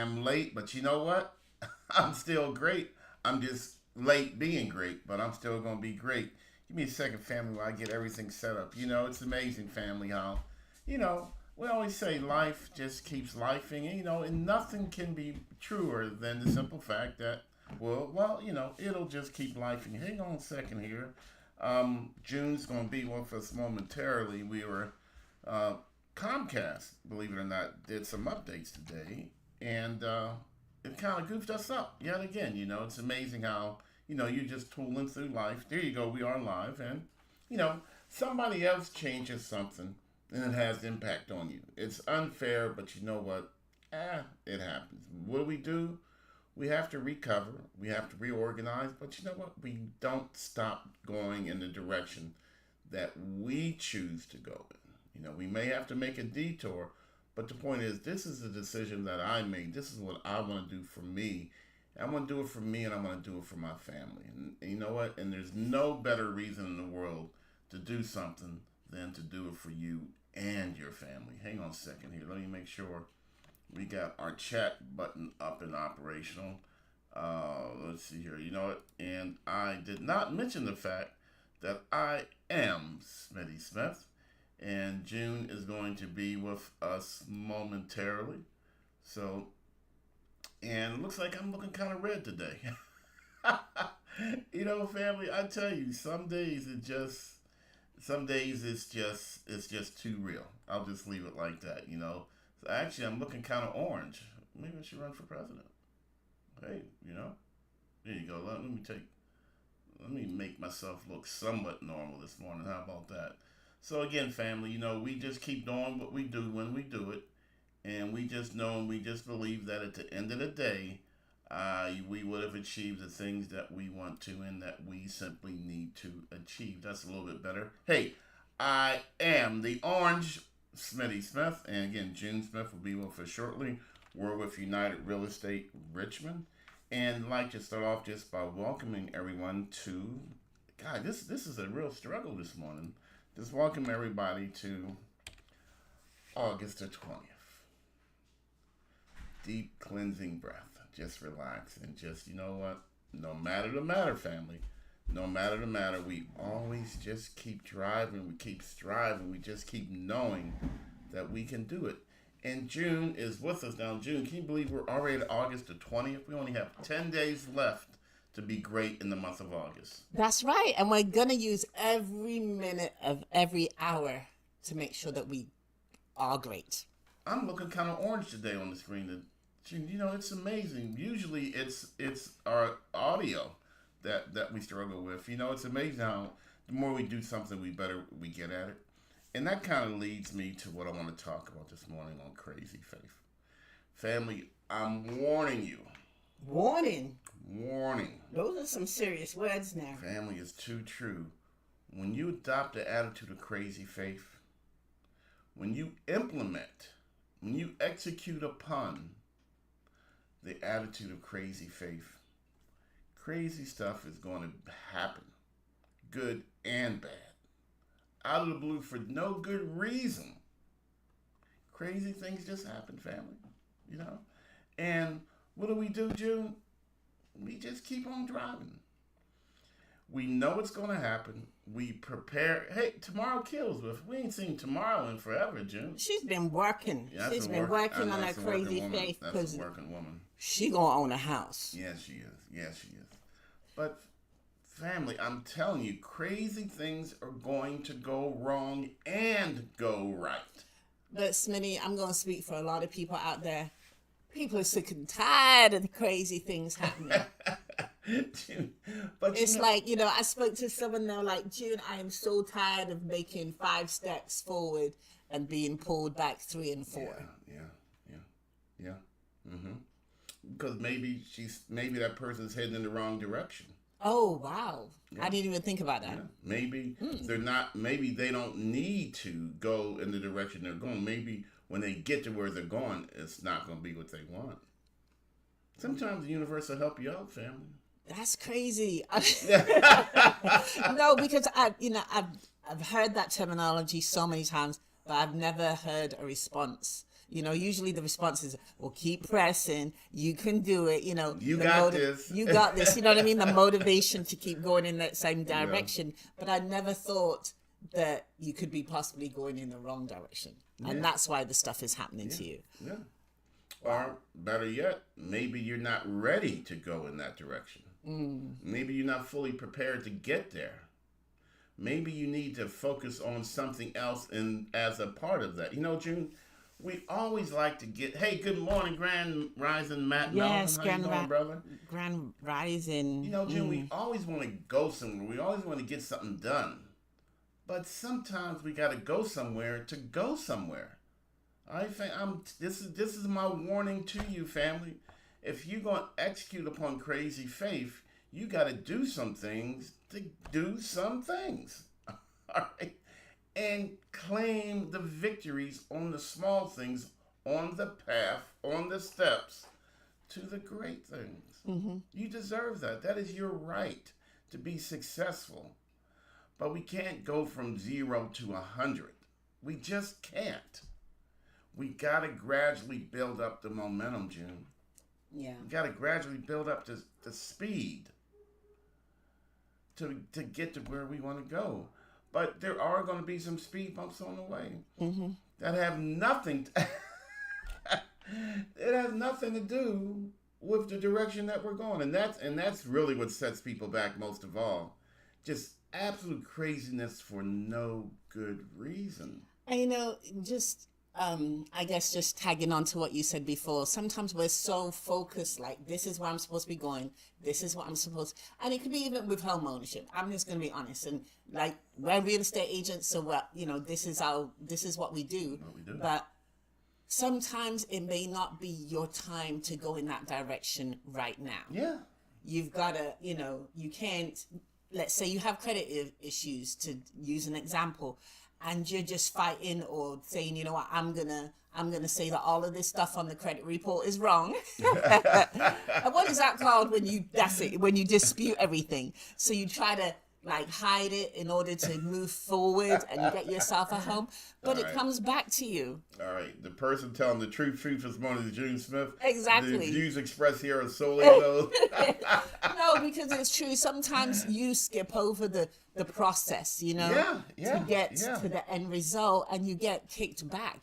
am late, but you know what? I'm still great. I'm just late being great, but I'm still going to be great. Give me a second, family, while I get everything set up. It's amazing, family, how, you know, we always say life just keeps lifing, and nothing can be truer than the simple fact that, it'll just keep lifing. Hang on a second here. June's going to be with us momentarily. We were uh, Comcast, believe it or not, did some updates today, and it kind of goofed us up yet again. It's amazing how you're just tooling through life. There you go, we are live, and you know somebody else changes something, and it has impact on you. It's unfair, but you know what? It happens. What do we do? We have to recover. We have to reorganize. But you know what? We don't stop going in the direction that we choose to go in. We may have to make a detour, but the point is, this is a decision that I made. This is what I want to do for me. I want to do it for me, and I want to do it for my family. And you know what? And there's no better reason in the world to do something than to do it for you and your family. Hang on a second here. Let me make sure we got our chat button up and operational. Let's see here. You know what? And I did not mention the fact that I am Smitty Smith, and June is going to be with us momentarily. So, and it looks like I'm looking kind of red today. Family, I tell you, some days it's just too real. I'll just leave it like that. So actually, I'm looking kind of orange. Maybe I should run for president. Hey, there you go. Let me make myself look somewhat normal this morning. How about that? So again, family, we just keep doing what we do when we do it, and we just know and we just believe that at the end of the day, we would have achieved the things that we want to and that we simply need to achieve. That's a little bit better. Hey, I am the Orange Smitty Smith, and again, June Smith will be with us shortly. We're with United Real Estate Richmond, and I'd like to start off just by welcoming everyone to. God, this is a real struggle this morning. Just welcome everybody to August the 20th. Deep cleansing breath. Just relax and just, you know what? No matter the matter, family. No matter the matter, we always just keep driving. We keep striving. We just keep knowing that we can do it. And June is with us now. June, can you believe we're already at August the 20th? We only have 10 days left to be great in the month of August. That's right. And we're going to use every minute of every hour to make sure that we are great. I'm looking kind of orange today on the screen. It's amazing. Usually it's our audio that we struggle with. It's amazing how the more we do something, we get at it. And that kind of leads me to what I want to talk about this morning on Crazy Faith. Family, I'm warning you. Warning. Those are some serious words now. Family, is too true. When you adopt the attitude of crazy faith, when you execute upon the attitude of crazy faith, crazy stuff is going to happen, good and bad, out of the blue for no good reason. Crazy things just happen, family, And what do, June? We just keep on driving. We know it's going to happen. We prepare. Hey, tomorrow kills. But we ain't seen tomorrow in forever, June. She's been working. She's been working on her crazy faith. That's a working woman. She gonna own a house. Yes, she is. But family, I'm telling you, crazy things are going to go wrong and go right. But Smitty, I'm going to speak for a lot of people out there. People are sick and tired of the crazy things happening. But it's like, I spoke to someone, they're like, June, I am so tired of making 5 steps forward and being pulled back 3 and 4. Yeah. Mm-hmm. Because maybe that person's heading in the wrong direction. Oh, wow. Yeah. I didn't even think about that. Yeah. Maybe maybe they don't need to go in the direction they're going. Maybe when they get to where they're going, it's not going to be what they want. Sometimes the universe will help you out, family. That's crazy. No, because I've heard that terminology so many times, but I've never heard a response. Usually the response is, well, keep pressing. You can do it. You got this. You got this. You know what I mean? The motivation to keep going in that same direction. Yeah. But I never thought that you could be possibly going in the wrong direction. And Yeah. that's why the stuff is happening to you. Yeah. Or better yet, maybe you're not ready to go in that direction. Maybe you're not fully prepared to get there. Maybe you need to focus on something else as a part of that. June, we always like to get, hey, good morning, Grand Rising, Matt. Yes, Melvin. How you doing, brother? Grand Rising. June, we always want to go somewhere. We always want to get something done. But sometimes we got to go somewhere to go somewhere. This is my warning to you, family. If you're going to execute upon crazy faith, you got to do some things to do some things. All right? And claim the victories on the small things, on the path, on the steps to the great things. Mm-hmm. You deserve that. That is your right to be successful. But we can't go from 0 to 100. We just can't. We got to gradually build up the momentum, June. Yeah. We got to gradually build up the speed to get to where we want to go. But there are going to be some speed bumps on the way that have nothing. It has nothing to do with the direction that we're going, and that's really what sets people back most of all. Just absolute craziness for no good reason. And I guess just tagging on to what you said before, sometimes we're so focused, like, this is where I'm supposed to be going, this is what I'm supposed to, and it could be even with home ownership. I'm just going to be honest, and like, we're real estate agents, so this is what we do. But sometimes it may not be your time to go in that direction right now. Yeah. You've got to, you can't, let's say you have credit issues, to use an example, and you're just fighting or saying, you know what, I'm gonna say that all of this stuff on the credit report is wrong. And what is that called when you dispute everything? So you try to like hide it in order to move forward and get yourself a home, but it comes back to you. All right, the person telling the truth this morning is June Smith. Exactly. The views expressed here are solely those. No, because it's true. Sometimes you skip over the process, to get to the end result, and you get kicked back,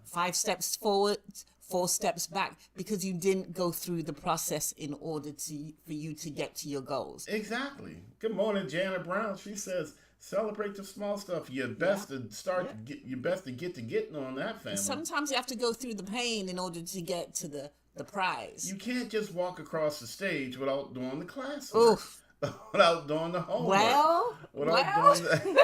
5 steps forward, 4 steps back, because you didn't go through the process in order for you to get to your goals. Exactly. Good morning, Janet Brown. She says, celebrate the small stuff. Your best to start. Your best to getting on that, family. Sometimes you have to go through the pain in order to get to the prize. You can't just walk across the stage without doing the classwork. Oof. Without doing the homework. Without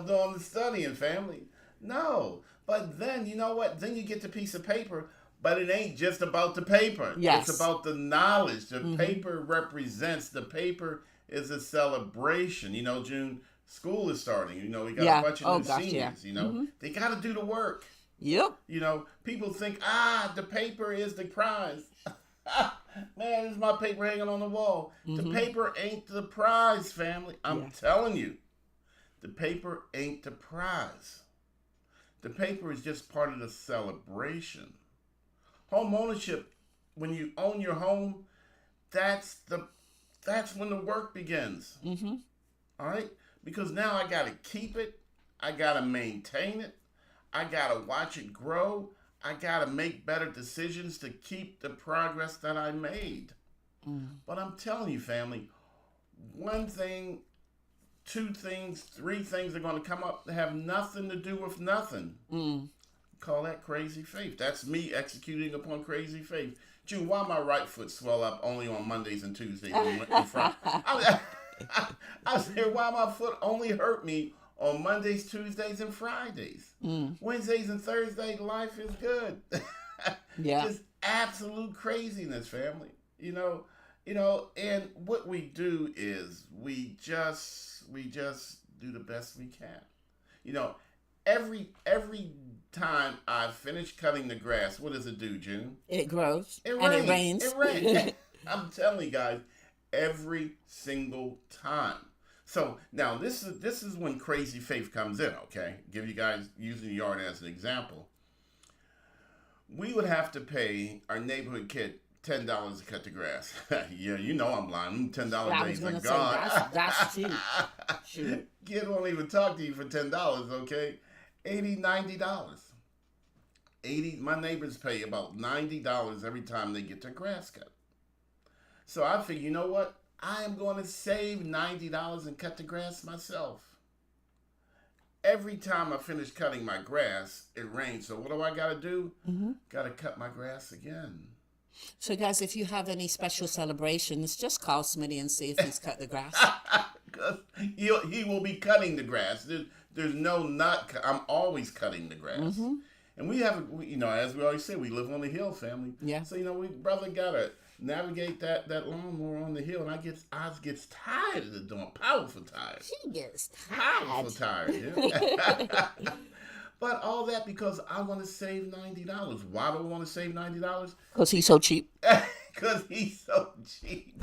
doing the studying, family. No. But then, you know what? Then you get the piece of paper, but it ain't just about the paper. Yes. It's about the knowledge. The paper represents. The paper is a celebration. June, school is starting. We got a bunch of new seniors. They got to do the work. Yep. People think, the paper is the prize. Man, this is my paper hanging on the wall. The paper ain't the prize, family. I'm telling you. The paper ain't the prize. The paper is just part of the celebration. Home ownership, when you own your home, that's when the work begins. All right? Because now I got to keep it. I got to maintain it. I got to watch it grow. I got to make better decisions to keep the progress that I made. But I'm telling you, family, one thing, 2 things, 3 things are going to come up that have nothing to do with nothing. Call that crazy faith. That's me executing upon crazy faith. June, why my right foot swell up only on Mondays and Tuesdays in front? I was here, why my foot only hurt me on Mondays, Tuesdays, and Fridays. Wednesdays and Thursdays, life is good. Just absolute craziness, family. And what we do is we just do the best we can. Every time I finish cutting the grass, what does it do, June? It grows. It rains. It rains. I'm telling you guys, every single time. So now this is when crazy faith comes in, okay? Give you guys using the yard as an example. we would have to pay our neighborhood kid $10 to cut the grass. Yeah, you know I'm lying. $10 I was days are gonna say gone. that's cheap. Shoot. Kid won't even talk to you for $10. Okay, $80, $90. 80. My neighbors pay about $90 every time they get their grass cut. So I figure, you know what? I am going to save $90 and cut the grass myself. Every time I finish cutting my grass, it rains. So what do I got to do? Got to cut my grass again. So, guys, if you have any special celebrations, just call Smitty and see if he's cut the grass. Because he will be cutting the grass. There's no not. I'm always cutting the grass. And we have, as we always say, we live on the hill, family. Yeah. So, we brother got to navigate that lawnmower on the hill. And I gets tired of doing powerful tired. He gets Powerful tired. tired, yeah. But all that because I want to save $90. Why do I want to save $90? Because he's so cheap. Because he's so cheap.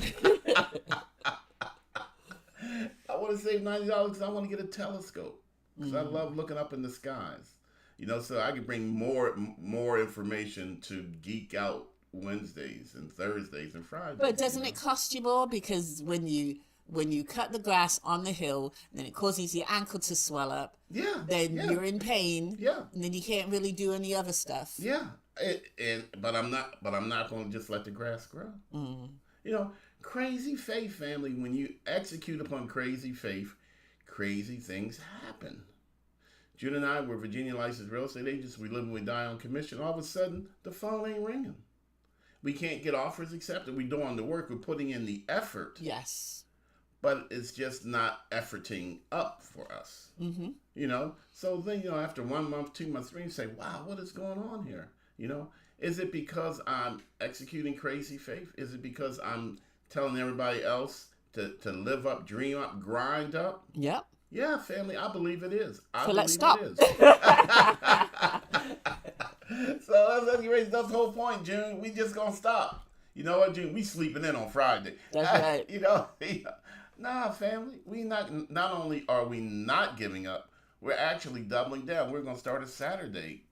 I want to save $90 because I want to get a telescope. Because I love looking up in the skies. So I can bring more information to Geek Out Wednesdays and Thursdays and Fridays. But doesn't it cost you more? Because when you cut the grass on the hill, then it causes your ankle to swell up. Yeah. Then you're in pain. Yeah. And then you can't really do any other stuff. Yeah. But I'm not going to just let the grass grow. Crazy faith, family. When you execute upon crazy faith, crazy things happen. June and I were Virginia licensed real estate agents. We live and we die on commission. All of a sudden, the phone ain't ringing. We can't get offers accepted. We're doing the work. We're putting in the effort. Yes. But it's just not efforting up for us. So then, after 1 month, 2 months, 3, you say, wow, what is going on here? Is it because I'm executing crazy faith? Is it because I'm telling everybody else to live up, dream up, grind up? Yep. Yeah, family, I believe it is. So let's stop. It is. So that's the whole point, June. We just gonna stop. You know what, June? We sleeping in on Friday. That's right. Nah, family. We not only are we not giving up, we're actually doubling down. We're gonna start a Saturday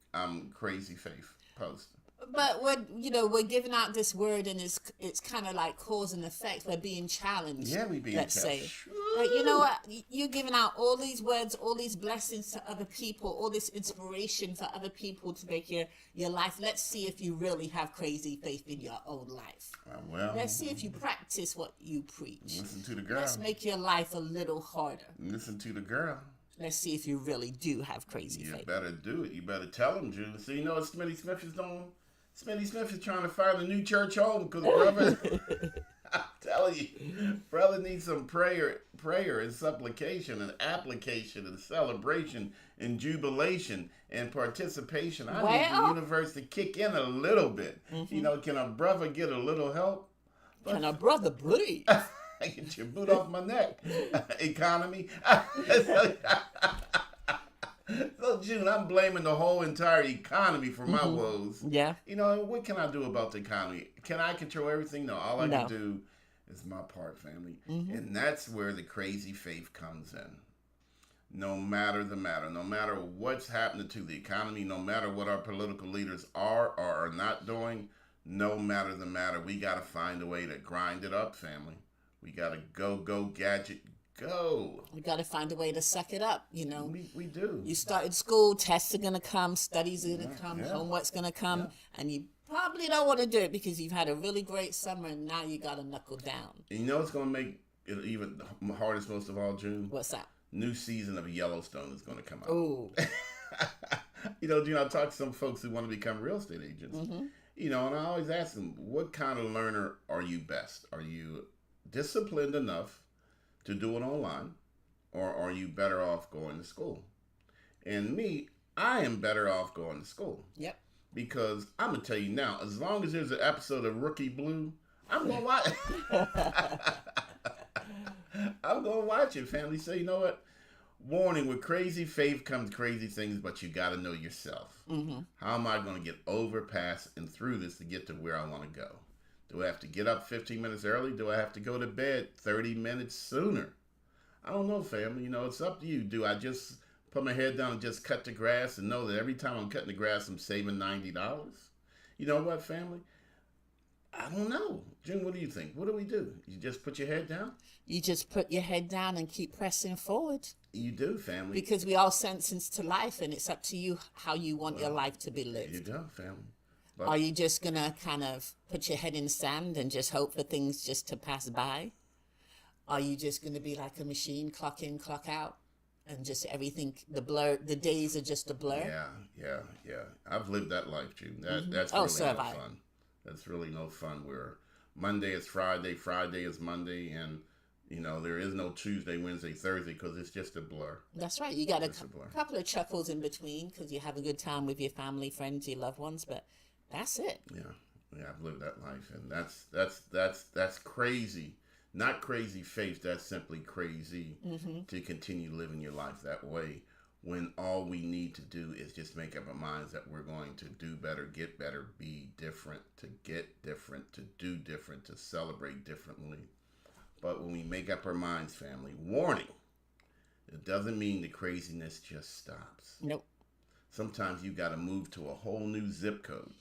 crazy faith post. But we're giving out this word, and it's kind of like cause and effect. We're being challenged. Yeah, we being let's challenged. say. Like, you know what? You're giving out all these words, all these blessings to other people, all this inspiration for other people to make your life. Let's see if you really have crazy faith in your own life. Well, let's see if you practice what you preach. Listen to the girl. Let's make your life a little harder. Listen to the girl. Let's see if you really do have crazy faith. You better do it. You better tell them, June. So what Smitty Smith is doing? Smitty Smith is trying to find a new church home because brother, I'm telling you, brother needs some prayer and supplication and application and celebration and jubilation and participation. I need the universe to kick in a little bit. Can a brother get a little help? Can a brother breathe? Get your boot off my neck. Economy. So, June, I'm blaming the whole entire economy for my woes. Yeah. What can I do about the economy? Can I control everything? No, all I can do is my part, family. And that's where the crazy faith comes in. No matter the matter, no matter what's happening to the economy, no matter what our political leaders are or are not doing, no matter the matter, we got to find a way to grind it up, family. We got to go, gadget, go. We got to find a way to suck it up, We do. You started school, tests are going to come, studies are going to come, homework's going to come, and you probably don't want to do it because you've had a really great summer and now you got to knuckle down. And what's going to make it even the hardest most of all, June? What's that? New season of Yellowstone is going to come out. Oh. June, I talk to some folks who want to become real estate agents. And I always ask them, what kind of learner are you best? Are you disciplined enough to do it online, or are you better off going to school? And me, I am better off going to school. Yep. Because I'm going to tell you now, as long as there's an episode of Rookie Blue, I'm going to watch I'm going to watch it, family. So you know what? Warning, with crazy faith comes crazy things, but you got to know yourself. How am I going to get over, past, and through this to get to where I want to go? Do I have to get up 15 minutes early? Do I have to go to bed 30 minutes sooner? I don't know, family. It's up to you. Do I put my head down and just cut the grass and know that every time I'm cutting the grass, I'm saving $90? You know what, family? I don't know. June, what do you think? What do we do? You just put your head down? You just put your head down and keep pressing forward. You do, family. Because we all sentenced to life, and it's up to you how you want your life to be lived. There you go, family. But are you just going to kind of put your head in the sand and just hope for things just to pass by? Are you just going to be like a machine, clock in, clock out, and just everything, the days are just a blur? Yeah. I've lived that life, June. That's really no fun. That's really no fun. Where Monday is Friday, Friday is Monday, and there is no Tuesday, Wednesday, Thursday because it's just a blur. That's right. You got a couple of chuckles in between because you have a good time with your family, friends, your loved ones, but that's it. Yeah, I've lived that life, and that's crazy. Not crazy faith. That's simply crazy to continue living your life that way. When all we need to do is just make up our minds that we're going to do better, get better, be different, to get different, to do different, to celebrate differently. But when we make up our minds, family, warning, it doesn't mean the craziness just stops. Nope. Sometimes you got to move to a whole new zip code.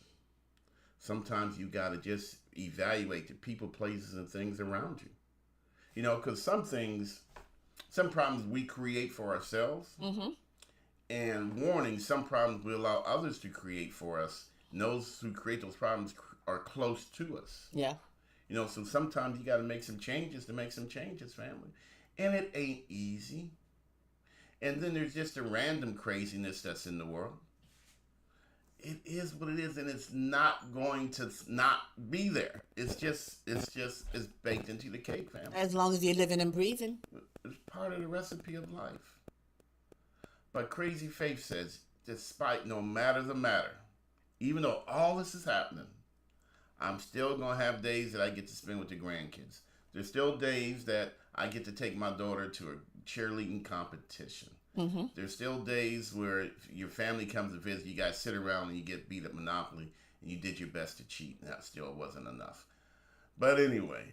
Sometimes you got to just evaluate the people, places, and things around you. Because some problems we create for ourselves. And warning, some problems we allow others to create for us. And those who create those problems are close to us. Yeah. So sometimes you got to make some changes family. And it ain't easy. And then there's just a random craziness that's in the world. It is what it is, and it's not going to not be there. It's baked into the cake, family. As long as you're living and breathing. It's part of the recipe of life. But Crazy Faith says, despite no matter the matter, even though all this is happening, I'm still going to have days that I get to spend with the grandkids. There's still days that I get to take my daughter to a cheerleading competition. There's still days where if your family comes to visit, you guys sit around and you get beat at Monopoly and you did your best to cheat, and that still wasn't enough. But anyway,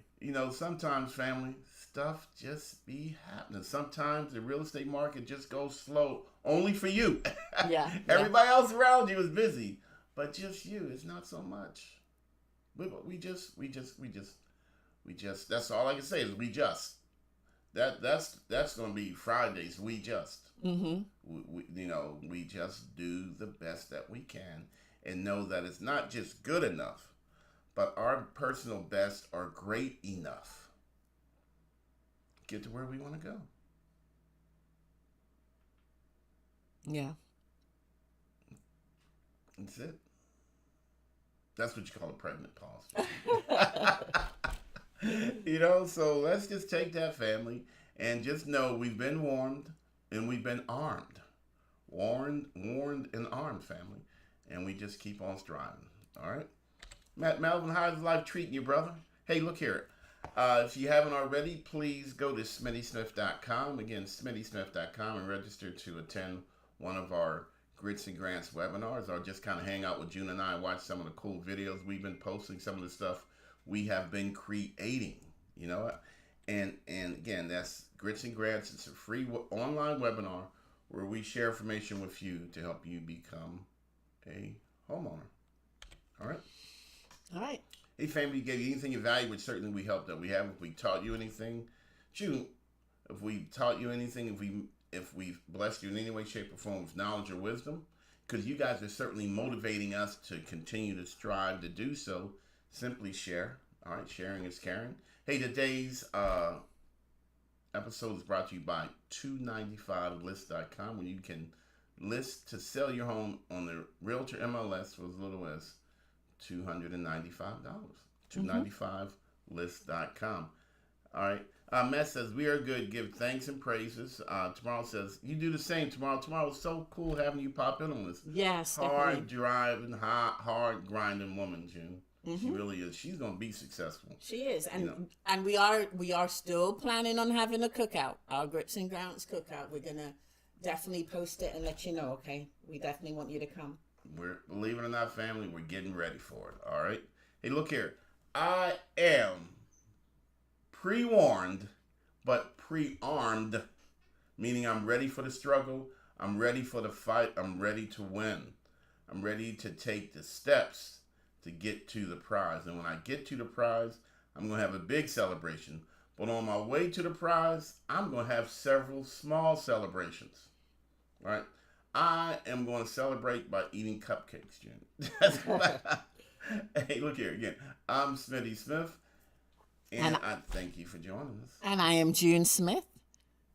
sometimes, family, stuff just be happening. Sometimes the real estate market just goes slow, only for you. Yeah. Everybody else around you is busy, but just you, it's not so much. We just, that's all I can say is we just. That's going to be Fridays. We just. We just do the best that we can and know that it's not just good enough, but our personal best are great enough. Get to where we want to go. Yeah. That's it. That's what you call a pregnant pause. So let's just take that, family, and just know we've been warned and we've been armed. Warned and armed, family. And we just keep on striving. All right? Matt Melvin, how's life treating you, brother? Hey, look here. If you haven't already, please go to SmittySmith.com. Again, SmittySmith.com and register to attend one of our Grits and Grants webinars, or just kind of hang out with June and I, watch some of the cool videos we've been posting, some of the stuff we have been creating, and again, that's Grits and Grants. It's a free online webinar where we share information with you to help you become a homeowner. All right. Hey, family, you get anything of value, which certainly we hope that we have. If we taught you anything, June, if we taught you anything, if we've blessed you in any way, shape, or form with knowledge or wisdom, because you guys are certainly motivating us to continue to strive to do so, simply share. All right, sharing is caring. Hey, today's episode is brought to you by 295list.com, where you can list to sell your home on the Realtor MLS for as little as $295. 295list.com. All right. Matt says, we are good. Give thanks and praises. Tomorrow says, you do the same tomorrow. Tomorrow's so cool having you pop in on this. Yes, hard driving, hard grinding woman, June. She really is. She's going to be successful. She is. And we are still planning on having a cookout. Our Grits and Grants cookout. We're going to definitely post it and let you know, okay? We definitely want you to come. Believe it or not, family, we're getting ready for it. All right? Hey, look here. I am pre-warned, but pre-armed, meaning I'm ready for the struggle. I'm ready for the fight. I'm ready to win. I'm ready to take the steps to get to the prize. And when I get to the prize, I'm going to have a big celebration. But on my way to the prize, I'm going to have several small celebrations. Right? I am going to celebrate by eating cupcakes, June. That's what hey, look here again. I'm Smitty Smith, and I thank you for joining us. And I am June Smith,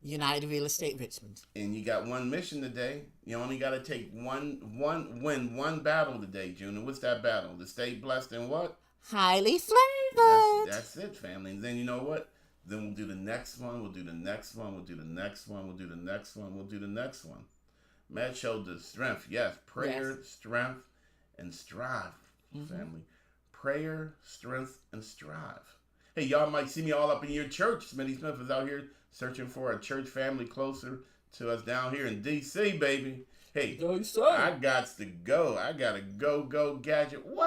United Real Estate Richmond. And you got one mission today. You only got to take one battle today, June. And what's that battle? To stay blessed and what? Highly flavored. That's it, family. And then you know what? Then we'll do the next one. We'll do the next one. We'll do the next one. We'll do the next one. We'll do the next one. Matt showed the strength. Yes, prayer, strength, and strive, family. Prayer, strength, and strive. Hey, y'all might see me all up in your church. Smitty Smith is out here searching for a church family closer to us down here in D.C., baby. Hey, I got to go. I got to go gadget. What?